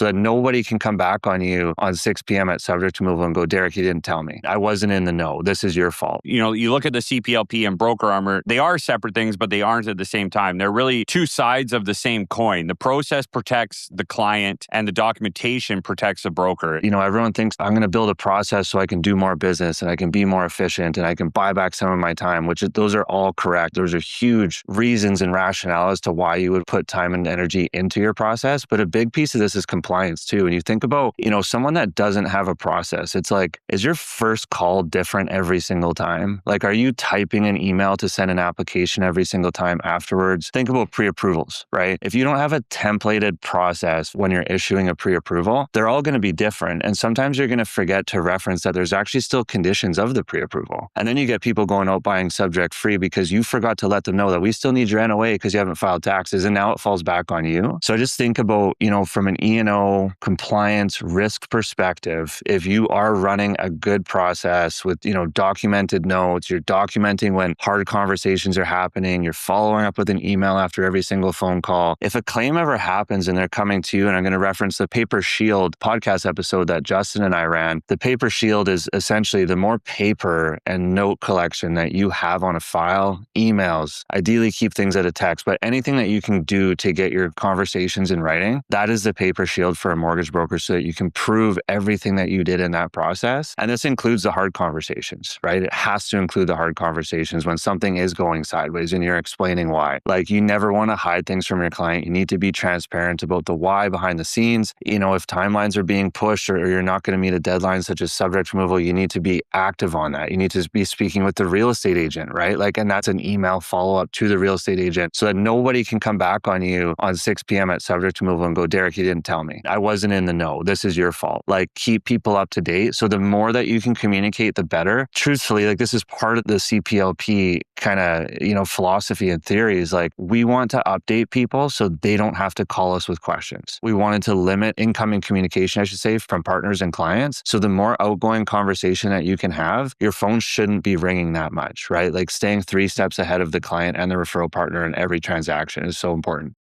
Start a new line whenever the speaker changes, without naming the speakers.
so that nobody can come back on you on 6 p.m. at subject removal and go, Deryk, you didn't tell me. I wasn't in the know. This is your fault.
You look at the CPLP and broker armor, they are separate things, but they aren't at the same time. They're really two sides of the same coin. The process protects the client and the documentation protects the broker.
Everyone thinks I'm going to build a process so I can do more business and I can be more efficient and I can buy back some of my time, those are all correct. Those are huge reasons and rationale as to why you would put time and energy into your process. But a big piece of this is compliance too. When you think about, someone that doesn't have a process, it's like, is your first call different every single time? Like, are you typing an email to send an application every single time afterwards? Think about pre-approvals, right? If you don't have a templated process when you're issuing a pre-approval, they're all going to be different. And sometimes you're going to forget to reference that there's actually still conditions of the pre-approval. And then you get people going out buying subject free because you forgot to let them know that we still need your NOA because you haven't filed taxes. And now it falls back on you. So just think about, from an E&O compliance risk perspective, if you are running a good process with, documented notes, you're documenting when hard conversations are happening, you're following up with an email after every single phone call. If a claim ever happens and they're coming to you, and I'm going to reference the Paper Shield podcast episode that Justin and I ran, the Paper Shield is essentially the more paper and note collection that you have on a file, emails, ideally keep things at a text, but anything that you can do to get your conversations in writing, that is the Paper Shield for a mortgage broker so that you can prove everything that you did in that process. And this includes the hard conversations, right? It has to include the hard conversations when something is going sideways and you're explaining why. Like, you never want to hide things from your client. You need to be transparent about the why behind the scenes. If timelines are being pushed or you're not going to meet a deadline such as subject removal, you need to be active on that. You need to be speaking with the real estate agent, right? And that's an email follow-up to the real estate agent so that nobody can come back on you on 6 p.m. at subject removal and go, Deryk, you didn't tell me. I wasn't in the know. This is your fault. Keep people up to date. So the more that you can communicate, the better. Truthfully, this is part of the CPLP kind of, philosophy and theories. We want to update people so they don't have to call us with questions. We wanted to limit incoming communication, I should say, from partners and clients. So the more outgoing conversation that you can have, your phone shouldn't be ringing that much, right? Staying 3 steps ahead of the client and the referral partner in every transaction is so important.